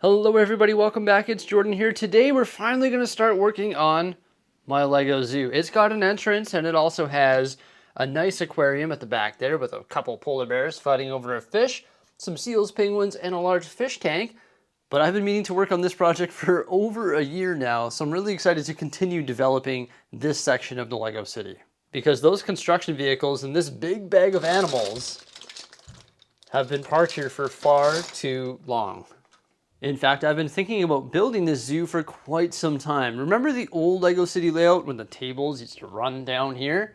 Hello everybody, welcome back. It's Jordan here. Today we're finally going to start working on my Lego zoo. It's got an entrance and it also has a nice aquarium at the back there with a couple polar bears fighting over a fish, some seals, penguins, and a large fish tank. But I've been meaning to work on this project for over a year now, so I'm really excited to continue developing this section of the Lego city. Because those construction vehicles and this big bag of animals have been parked here for far too long. In fact, I've been thinking about building this zoo for quite some time. Remember the old Lego City layout when the tables used to run down here?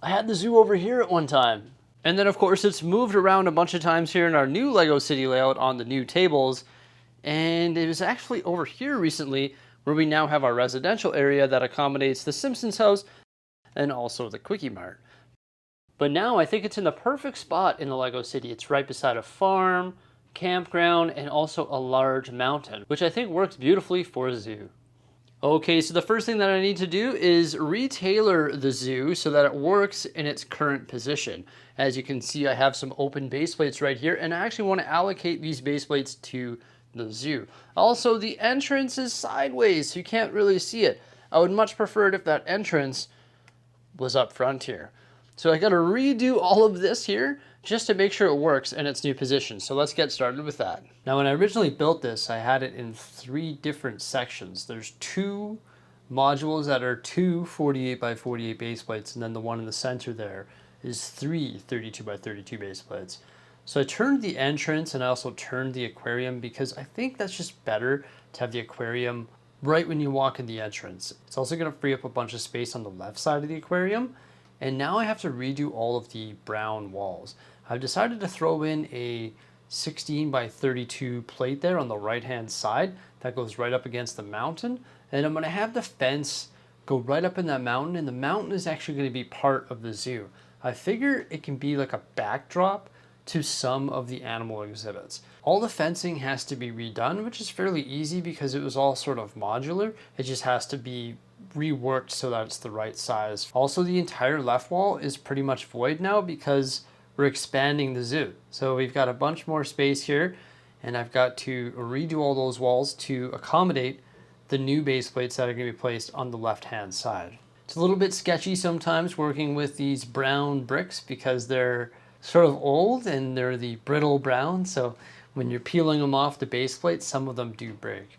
I had the zoo over here at one time. And then of course it's moved around a bunch of times here in our new Lego City layout on the new tables. And it was actually over here recently where we now have our residential area that accommodates the Simpsons house and also the Quickie Mart. But now I think it's in the perfect spot in the Lego City. It's right beside a farm, campground, and also a large mountain, which I think works beautifully for a zoo. Okay, so the first thing that I need to do is retailor the zoo so that it works in its current position. As you can see, I have some open base plates right here, and I actually want to allocate these base plates to the zoo. Also, the entrance is sideways, so you can't really see it. I would much prefer it if that entrance was up front here. So I got to redo all of this here just to make sure it works in its new position. So let's get started with that. Now, when I originally built this, I had it in 3 different sections. There's 2 modules that are 2 48 by 48 base plates, and then the one in the center there is 3 32 by 32 base plates. So I turned the entrance and I also turned the aquarium because I think that's just better to have the aquarium right when you walk in the entrance. It's also going to free up a bunch of space on the left side of the aquarium. And now I have to redo all of the brown walls. I've decided to throw in a 16 by 32 plate there on the right hand side that goes right up against the mountain. And I'm going to have the fence go right up in that mountain, and the mountain is actually going to be part of the zoo. I figure it can be like a backdrop to some of the animal exhibits. All the fencing has to be redone, which is fairly easy because it was all sort of modular. It just has to be reworked so that it's the right size. Also, the entire left wall is pretty much void now because we're expanding the zoo. So we've got a bunch more space here, and I've got to redo all those walls to accommodate the new base plates that are going to be placed on the left hand side. It's a little bit sketchy sometimes working with these brown bricks because they're sort of old and they're the brittle brown, so when you're peeling them off the base plate, some of them do break.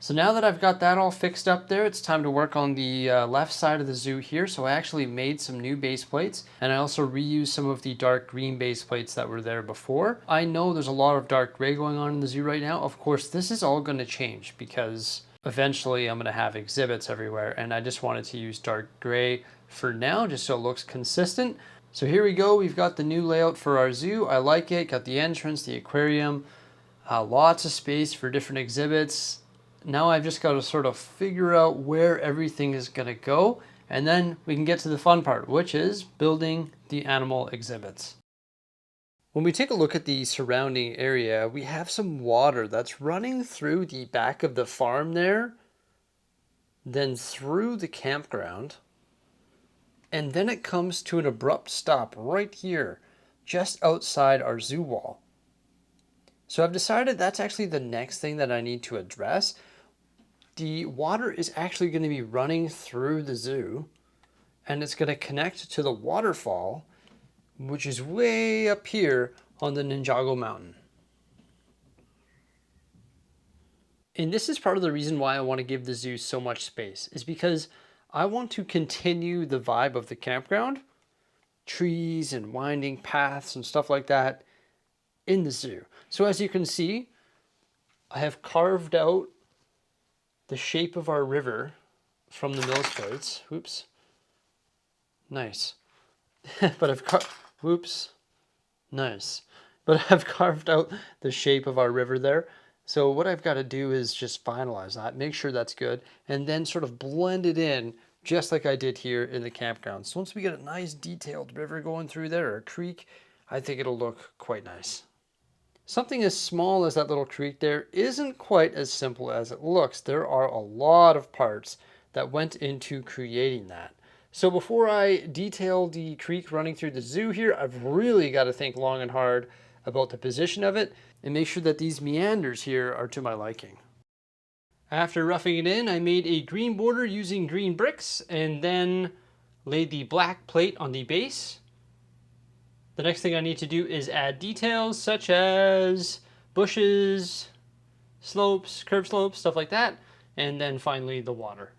So now that I've got that all fixed up there, it's time to work on the left side of the zoo here. So I actually made some new base plates, and I also reused some of the dark green base plates that were there before. I know there's a lot of dark gray going on in the zoo right now. Of course, this is all going to change because eventually I'm going to have exhibits everywhere, and I just wanted to use dark gray for now just so it looks consistent. So here we go, we've got the new layout for our zoo. I like it, got the entrance, the aquarium, lots of space for different exhibits. Now I've just got to sort of figure out where everything is going to go, and then we can get to the fun part, which is building the animal exhibits. When we take a look at the surrounding area, we have some water that's running through the back of the farm there, then through the campground. And then it comes to an abrupt stop right here, just outside our zoo wall. So I've decided that's actually the next thing that I need to address. The water is actually going to be running through the zoo, and it's going to connect to the waterfall, which is way up here on the Ninjago Mountain. And this is part of the reason why I want to give the zoo so much space, is because I want to continue the vibe of the campground, trees and winding paths and stuff like that in the zoo. So as you can see, I have carved out the shape of our river from the mill plates. Whoops. Nice. But I've carved out the shape of our river there. So what I've got to do is just finalize that, make sure that's good, and then sort of blend it in just like I did here in the campground. So once we get a nice detailed river going through there, or a creek, I think it'll look quite nice. Something as small as that little creek there isn't quite as simple as it looks. There are a lot of parts that went into creating that. So before I detail the creek running through the zoo here, I've really got to think long and hard about the position of it and make sure that these meanders here are to my liking. After roughing it in, I made a green border using green bricks and then laid the black plate on the base. The next thing I need to do is add details such as bushes, slopes, curb slopes, stuff like that, and then finally the water.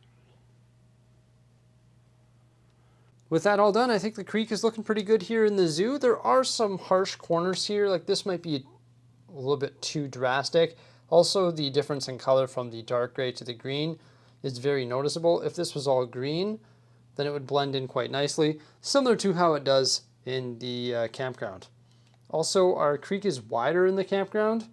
With that all done, I think the creek is looking pretty good here in the zoo. There are some harsh corners here, like this might be a little bit too drastic. Also, the difference in color from the dark gray to the green is very noticeable. If this was all green, then it would blend in quite nicely, similar to how it does in the campground. Also, our creek is wider in the campground.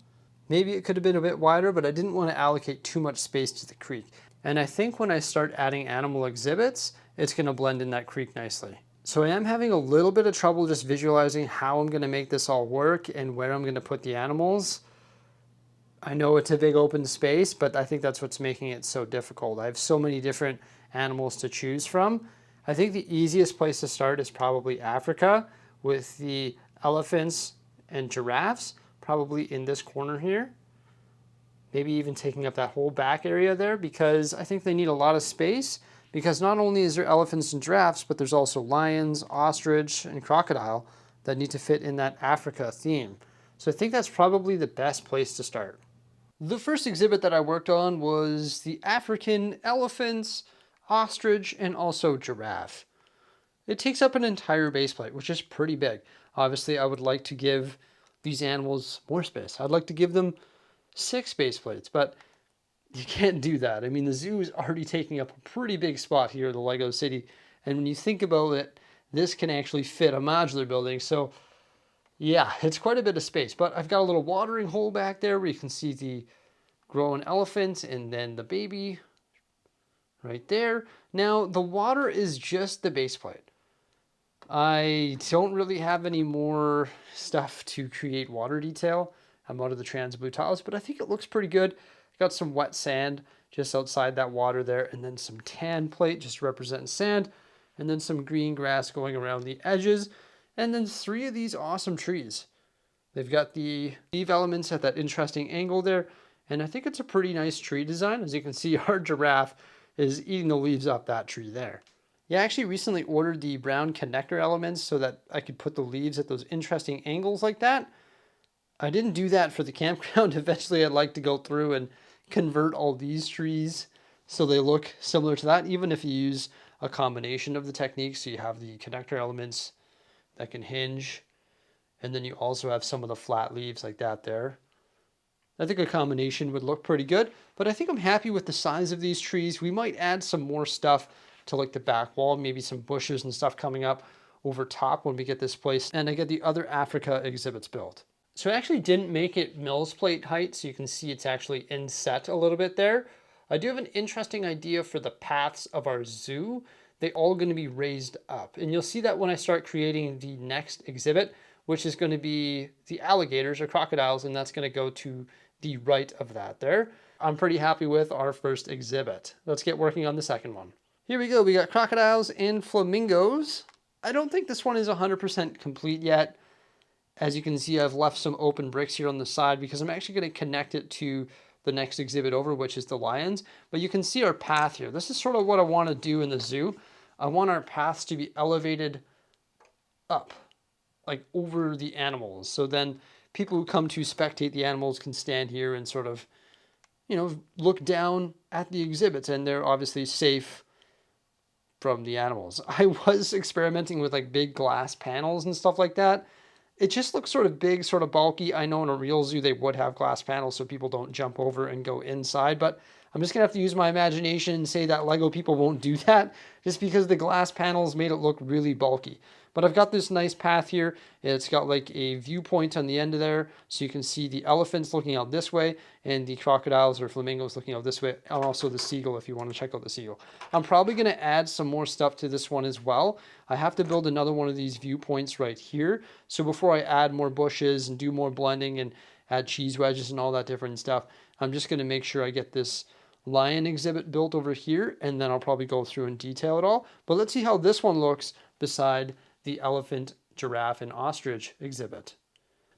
Maybe it could have been a bit wider, but I didn't want to allocate too much space to the creek. And I think when I start adding animal exhibits, it's going to blend in that creek nicely. So I am having a little bit of trouble just visualizing how I'm going to make this all work and where I'm going to put the animals. I know it's a big open space, but I think that's what's making it so difficult. I have so many different animals to choose from. I think the easiest place to start is probably Africa with the elephants and giraffes, probably in this corner here. Maybe even taking up that whole back area there, because I think they need a lot of space, because not only is there elephants and giraffes, but there's also lions, ostrich, and crocodile that need to fit in that Africa theme. So I think that's probably the best place to start. The first exhibit that I worked on was the African elephants, ostrich, and also giraffe. It takes up an entire base plate, which is pretty big. Obviously, I would like to give these animals more space. I'd like to give them 6 base plates, but you can't do that. I mean, the zoo is already taking up a pretty big spot here in the Lego City. And when you think about it, this can actually fit a modular building. So yeah, it's quite a bit of space, but I've got a little watering hole back there where you can see the grown elephant and then the baby right there. Now, the water is just the base plate. I don't really have any more stuff to create water detail. I'm out of the trans blue tiles, but I think it looks pretty good. Got some wet sand just outside that water there, and then some tan plate just representing sand, and then some green grass going around the edges, and then 3 of these awesome trees. They've got the leaf elements at that interesting angle there, and I think it's a pretty nice tree design. As you can see, our giraffe is eating the leaves off that tree there. Yeah, I actually recently ordered the brown connector elements so that I could put the leaves at those interesting angles like that. I didn't do that for the campground. Eventually, I'd like to go through and convert all these trees so they look similar to that, even if you use a combination of the techniques. So you have the connector elements that can hinge, and then you also have some of the flat leaves like that there. I think a combination would look pretty good, but I think I'm happy with the size of these trees. We might add some more stuff to like the back wall, maybe some bushes and stuff coming up over top when we get this place and I get the other Africa exhibits built. So I actually didn't make it Mills plate height, so you can see it's actually inset a little bit there. I do have an interesting idea for the paths of our zoo. They're all going to be raised up, and you'll see that when I start creating the next exhibit, which is going to be the alligators or crocodiles, and that's going to go to the right of that there. I'm pretty happy with our first exhibit. Let's get working on the second one. Here we go. We got crocodiles and flamingos. I don't think this one is 100% complete yet. As you can see, I've left some open bricks here on the side because I'm actually going to connect it to the next exhibit over, which is the lions. But you can see our path here. This is sort of what I want to do in the zoo. I want our paths to be elevated up, like over the animals. So then people who come to spectate the animals can stand here and sort of, you know, look down at the exhibits, and they're obviously safe from the animals. I was experimenting with like big glass panels and stuff like that. It just looks sort of big, sort of bulky. I know in a real zoo they would have glass panels so people don't jump over and go inside, but I'm just going to have to use my imagination and say that Lego people won't do that just because the glass panels made it look really bulky. But I've got this nice path here. It's got like a viewpoint on the end of there, so you can see the elephants looking out this way and the crocodiles or flamingos looking out this way, and also the seagull if you want to check out the seagull. I'm probably going to add some more stuff to this one as well. I have to build another one of these viewpoints right here. So before I add more bushes and do more blending and add cheese wedges and all that different stuff, I'm just going to make sure I get this lion exhibit built over here, and then I'll probably go through and detail it all. But let's see how this one looks beside the elephant, giraffe, and ostrich exhibit.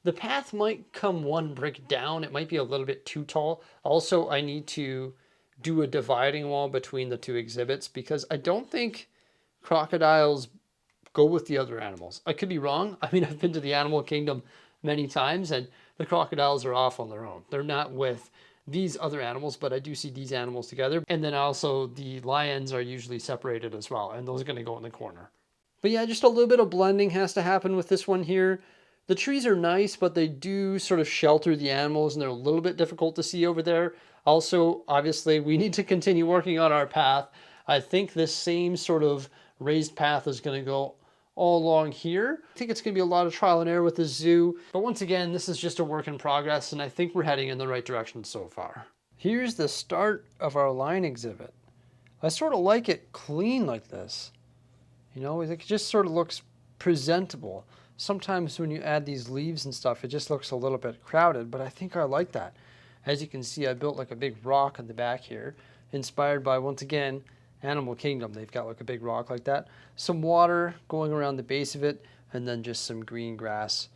The path might come one brick down. It might be a little bit too tall. Also, I need to do a dividing wall between the two exhibits because I don't think crocodiles go with the other animals. I could be wrong. I mean, I've been to the animal kingdom many times and the crocodiles are off on their own. They're not with these other animals, but I do see these animals together. And then also the lions are usually separated as well, and those are going to go in the corner. But yeah, just a little bit of blending has to happen with this one here. The trees are nice, but they do sort of shelter the animals and they're a little bit difficult to see over there. Also, obviously, we need to continue working on our path. I think this same sort of raised path is going to go all along here. I think it's going to be a lot of trial and error with the zoo. But once again, this is just a work in progress, and I think we're heading in the right direction so far. Here's the start of our lion exhibit. I sort of like it clean like this. You know, it just sort of looks presentable. Sometimes when you add these leaves and stuff, it just looks a little bit crowded, but I think I like that. As you can see, I built like a big rock on the back here, inspired by, once again, Animal Kingdom. They've got like a big rock like that. Some water going around the base of it, and then just some green grass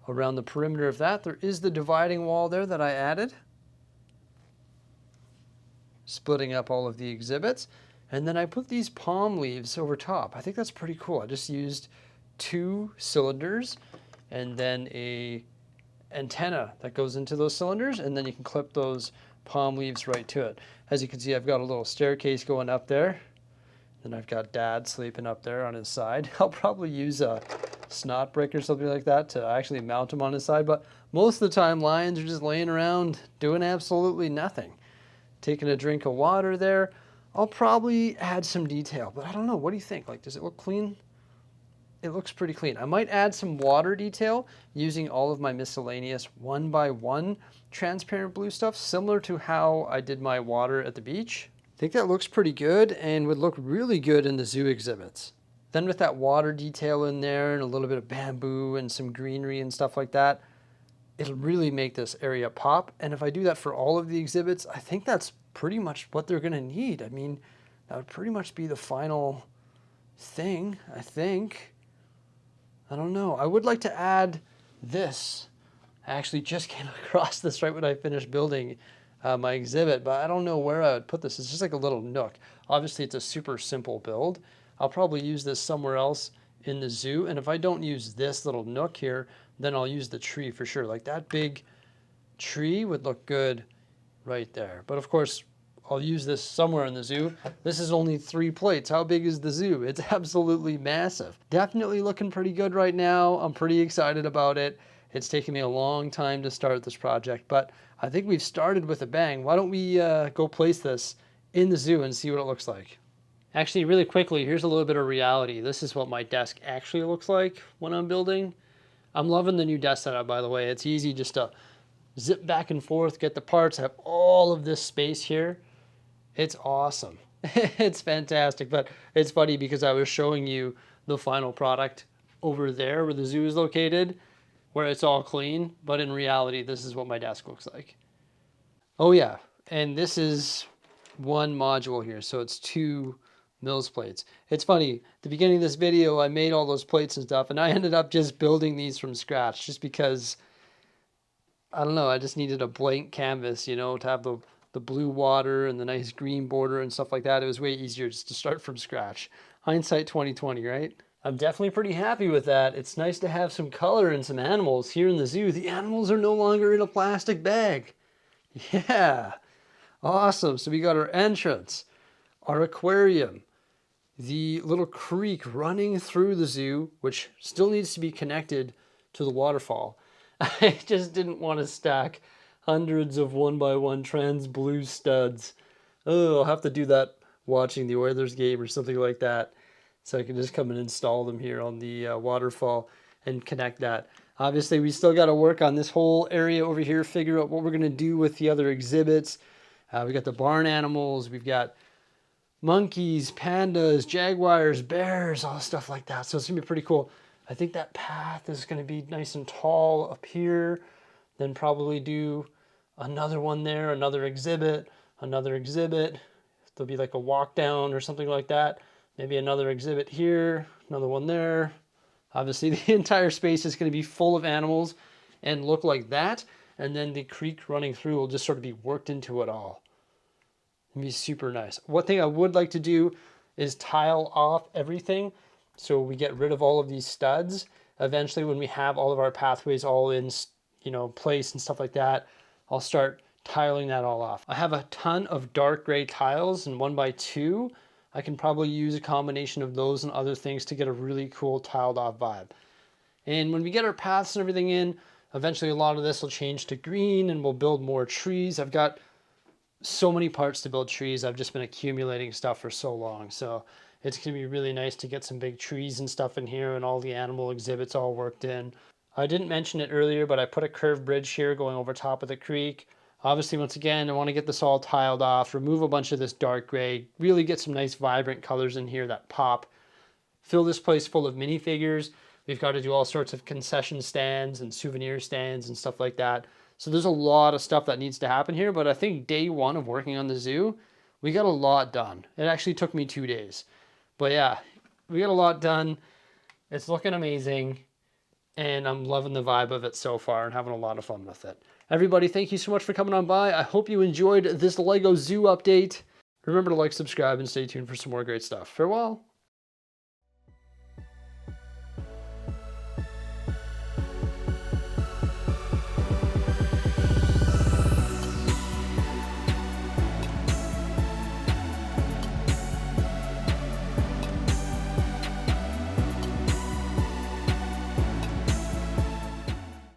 around the perimeter of that. There is the dividing wall there that I added, splitting up all of the exhibits. And then I put these palm leaves over top. I think that's pretty cool. I just used 2 cylinders and then a antenna that goes into those cylinders, and then you can clip those palm leaves right to it. As you can see, I've got a little staircase going up there. Then I've got Dad sleeping up there on his side. I'll probably use a snot brick or something like that to actually mount him on his side, but most of the time lions are just laying around doing absolutely nothing. Taking a drink of water there. I'll probably add some detail, but I don't know. What do you think? Like, does it look clean? It looks pretty clean. I might add some water detail using all of my miscellaneous 1x1 transparent blue stuff, similar to how I did my water at the beach. I think that looks pretty good and would look really good in the zoo exhibits. Then with that water detail in there and a little bit of bamboo and some greenery and stuff like that, it'll really make this area pop. And if I do that for all of the exhibits, I think that's pretty much what they're going to need. I mean, that would pretty much be the final thing, I think. I don't know. I would like to add this. I actually just came across this right when I finished building my exhibit, but I don't know where I would put this. It's just like a little nook. Obviously, it's a super simple build. I'll probably use this somewhere else in the zoo, and if I don't use this little nook here, then I'll use the tree for sure. Like that big tree would look good right there. But of course, I'll use this somewhere in the zoo. This is only 3 plates. How big is the zoo? It's absolutely massive. Definitely looking pretty good right now. I'm pretty excited about it. It's taken me a long time to start this project, but I think we've started with a bang. Why don't we go place this in the zoo and see what it looks like? Actually, really quickly, here's a little bit of reality. This is what my desk actually looks like when I'm building. I'm loving the new desk setup, by the way. It's easy just to zip back and forth, get the parts, have all of this space here. It's awesome. It's fantastic, but it's funny because I was showing you the final product over there where the zoo is located, where it's all clean, but in reality, this is what my desk looks like. Oh yeah, and this is one module here, so it's 2 Mills plates. It's funny, at the beginning of this video, I made all those plates and stuff, and I ended up just building these from scratch, just because, I don't know, I just needed a blank canvas, you know, to have the blue water and the nice green border and stuff like that. It was way easier just to start from scratch. Hindsight 2020, right? I'm definitely pretty happy with that. It's nice to have some color and some animals here in the zoo. The animals are no longer in a plastic bag. Yeah, awesome. So we got our entrance, our aquarium, the little creek running through the zoo, which still needs to be connected to the waterfall. I just didn't want to stack hundreds of 1x1 trans blue studs. Oh, I'll have to do that watching the Oilers game or something like that. So I can just come and install them here on the waterfall and connect that. Obviously, we still got to work on this whole area over here, figure out what we're going to do with the other exhibits. We got the barn animals, we've got monkeys, pandas, jaguars, bears, all stuff like that. So it's going to be pretty cool. I think that path is going to be nice and tall up here. Then probably do another one there, another exhibit. There'll be like a walk down or something like that. Maybe another exhibit here, another one there. Obviously, the entire space is going to be full of animals. and look like that. And then the creek running through will just sort of be worked into it all. It'll be super nice. One thing I would like to do is tile off everything so we get rid of all of these studs. Eventually, when we have all of our pathways all in, place and stuff like that, I'll start tiling that all off. I have a ton of dark gray tiles and 1x2. I can probably use a combination of those and other things to get a really cool tiled off vibe. And when we get our paths and everything in, eventually a lot of this will change to green and we'll build more trees. I've got so many parts to build trees. I've just been accumulating stuff for so long. So it's going to be really nice to get some big trees and stuff in here and all the animal exhibits all worked in. I didn't mention it earlier, but I put a curved bridge here going over top of the creek. Obviously, once again, I want to get this all tiled off, remove a bunch of this dark gray, really get some nice vibrant colors in here that pop. Fill this place full of minifigures. We've got to do all sorts of concession stands and souvenir stands and stuff like that. So there's a lot of stuff that needs to happen here, but I think day one of working on the zoo, we got a lot done. It actually took me 2 days. But yeah, we got a lot done. It's looking amazing, and I'm loving the vibe of it so far and having a lot of fun with it. Everybody, thank you so much for coming on by. I hope you enjoyed this LEGO Zoo update. Remember to like, subscribe, and stay tuned for some more great stuff. Farewell.